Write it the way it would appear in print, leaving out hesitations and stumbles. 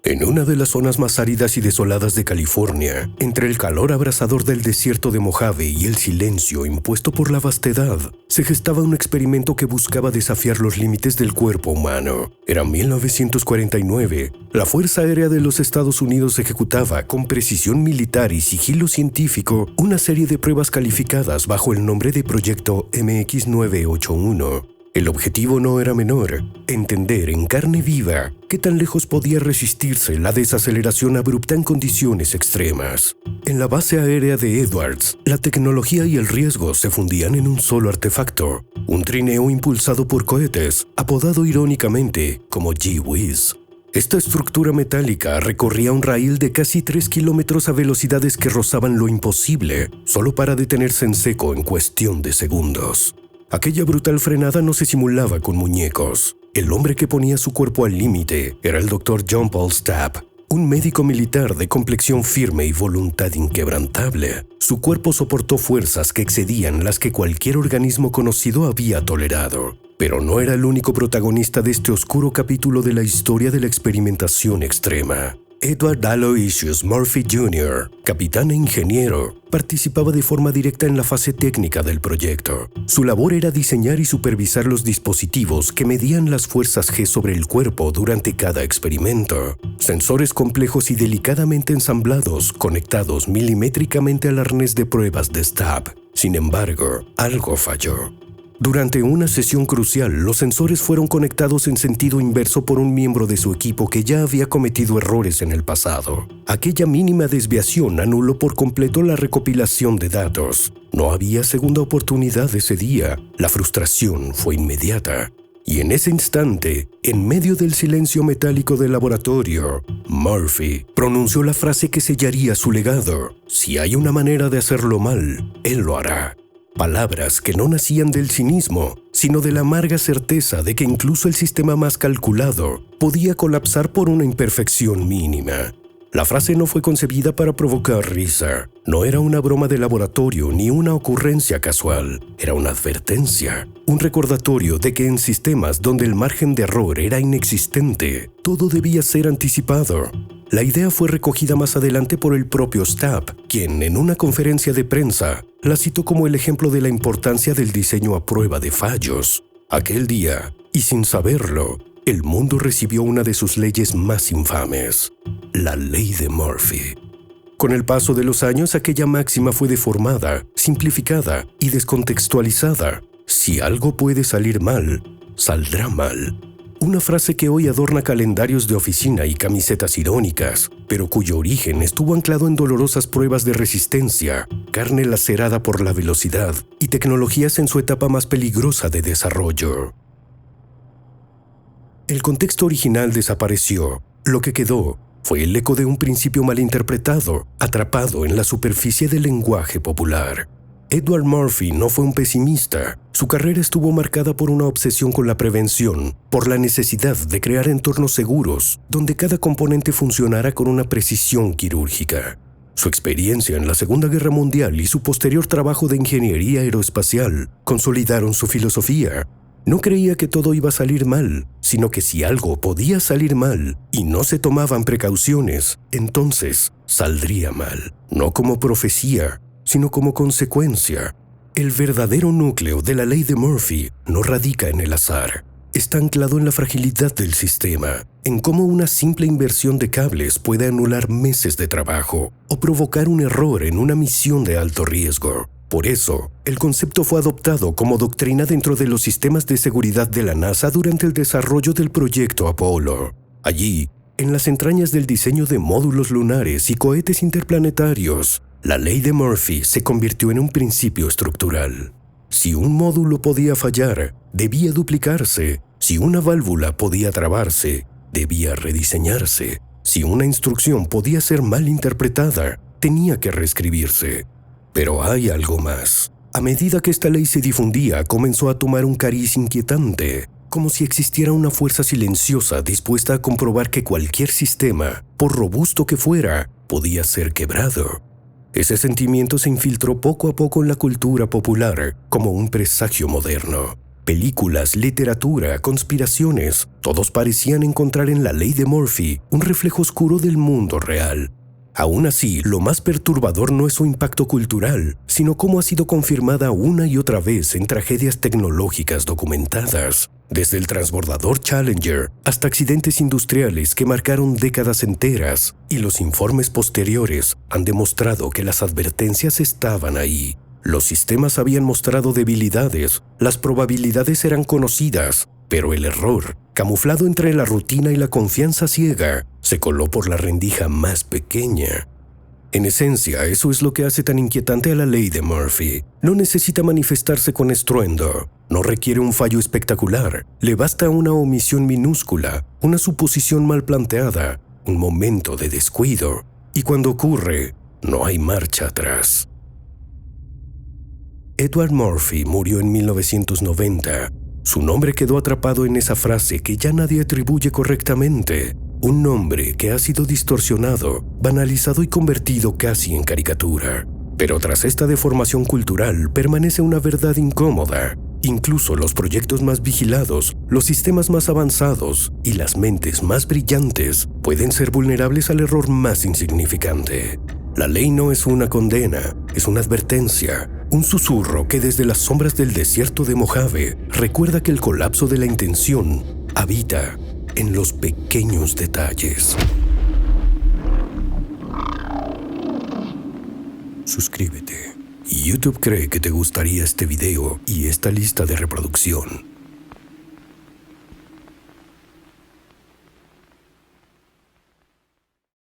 En una de las zonas más áridas y desoladas de California, entre el calor abrasador del desierto de Mojave y el silencio impuesto por la vastedad, se gestaba un experimento que buscaba desafiar los límites del cuerpo humano. Era 1949. La Fuerza Aérea de los Estados Unidos ejecutaba con precisión militar y sigilo científico una serie de pruebas calificadas bajo el nombre de Proyecto MX-981. El objetivo no era menor: entender en carne viva qué tan lejos podía resistirse la desaceleración abrupta en condiciones extremas. En la base aérea de Edwards, la tecnología y el riesgo se fundían en un solo artefacto, un trineo impulsado por cohetes, apodado irónicamente como G-Wiz. Esta estructura metálica recorría un raíl de casi 3 kilómetros a velocidades que rozaban lo imposible, solo para detenerse en seco en cuestión de segundos. Aquella brutal frenada no se simulaba con muñecos. El hombre que ponía su cuerpo al límite era el Dr. John Paul Stapp, un médico militar de complexión firme y voluntad inquebrantable. Su cuerpo soportó fuerzas que excedían las que cualquier organismo conocido había tolerado. Pero no era el único protagonista de este oscuro capítulo de la historia de la experimentación extrema. Edward Aloysius Murphy Jr., capitán e ingeniero, participaba de forma directa en la fase técnica del proyecto. Su labor era diseñar y supervisar los dispositivos que medían las fuerzas G sobre el cuerpo durante cada experimento. Sensores complejos y delicadamente ensamblados, conectados milimétricamente al arnés de pruebas de Stapp. Sin embargo, algo falló. Durante una sesión crucial, los sensores fueron conectados en sentido inverso por un miembro de su equipo que ya había cometido errores en el pasado. Aquella mínima desviación anuló por completo la recopilación de datos. No había segunda oportunidad ese día. La frustración fue inmediata. Y en ese instante, en medio del silencio metálico del laboratorio, Murphy pronunció la frase que sellaría su legado: "Si hay una manera de hacerlo mal, él lo hará". Palabras que no nacían del cinismo, sino de la amarga certeza de que incluso el sistema más calculado podía colapsar por una imperfección mínima. La frase no fue concebida para provocar risa. No era una broma de laboratorio ni una ocurrencia casual. Era una advertencia, un recordatorio de que en sistemas donde el margen de error era inexistente, todo debía ser anticipado. La idea fue recogida más adelante por el propio Stapp, quien en una conferencia de prensa la citó como el ejemplo de la importancia del diseño a prueba de fallos. Aquel día, y sin saberlo, el mundo recibió una de sus leyes más infames: la ley de Murphy. Con el paso de los años, aquella máxima fue deformada, simplificada y descontextualizada. Si algo puede salir mal, saldrá mal. Una frase que hoy adorna calendarios de oficina y camisetas irónicas, pero cuyo origen estuvo anclado en dolorosas pruebas de resistencia, carne lacerada por la velocidad y tecnologías en su etapa más peligrosa de desarrollo. El contexto original desapareció. Lo que quedó fue el eco de un principio malinterpretado, atrapado en la superficie del lenguaje popular. Edward Murphy no fue un pesimista. Su carrera estuvo marcada por una obsesión con la prevención, por la necesidad de crear entornos seguros, donde cada componente funcionara con una precisión quirúrgica. Su experiencia en la Segunda Guerra Mundial y su posterior trabajo de ingeniería aeroespacial consolidaron su filosofía. No creía que todo iba a salir mal, sino que si algo podía salir mal y no se tomaban precauciones, entonces saldría mal. No como profecía, sino como consecuencia. El verdadero núcleo de la ley de Murphy no radica en el azar. Está anclado en la fragilidad del sistema, en cómo una simple inversión de cables puede anular meses de trabajo o provocar un error en una misión de alto riesgo. Por eso, el concepto fue adoptado como doctrina dentro de los sistemas de seguridad de la NASA durante el desarrollo del proyecto Apolo. Allí, en las entrañas del diseño de módulos lunares y cohetes interplanetarios, la ley de Murphy se convirtió en un principio estructural. Si un módulo podía fallar, debía duplicarse. Si una válvula podía trabarse, debía rediseñarse. Si una instrucción podía ser mal interpretada, tenía que reescribirse. Pero hay algo más. A medida que esta ley se difundía, comenzó a tomar un cariz inquietante, como si existiera una fuerza silenciosa dispuesta a comprobar que cualquier sistema, por robusto que fuera, podía ser quebrado. Ese sentimiento se infiltró poco a poco en la cultura popular como un presagio moderno. Películas, literatura, conspiraciones, todos parecían encontrar en la ley de Murphy un reflejo oscuro del mundo real. Aún así, lo más perturbador no es su impacto cultural, sino cómo ha sido confirmada una y otra vez en tragedias tecnológicas documentadas, desde el transbordador Challenger hasta accidentes industriales que marcaron décadas enteras, y los informes posteriores han demostrado que las advertencias estaban ahí. Los sistemas habían mostrado debilidades, las probabilidades eran conocidas, pero el error, camuflado entre la rutina y la confianza ciega, se coló por la rendija más pequeña. En esencia, eso es lo que hace tan inquietante a la ley de Murphy. No necesita manifestarse con estruendo, no requiere un fallo espectacular, le basta una omisión minúscula, una suposición mal planteada, un momento de descuido, y cuando ocurre, no hay marcha atrás. Edward Murphy murió en 1990. Su nombre quedó atrapado en esa frase que ya nadie atribuye correctamente, un nombre que ha sido distorsionado, banalizado y convertido casi en caricatura. Pero tras esta deformación cultural permanece una verdad incómoda. Incluso los proyectos más vigilados, los sistemas más avanzados y las mentes más brillantes pueden ser vulnerables al error más insignificante. La ley no es una condena, es una advertencia, un susurro que desde las sombras del desierto de Mojave recuerda que el colapso de la intención habita en los pequeños detalles. Suscríbete. YouTube cree que te gustaría este video y esta lista de reproducción.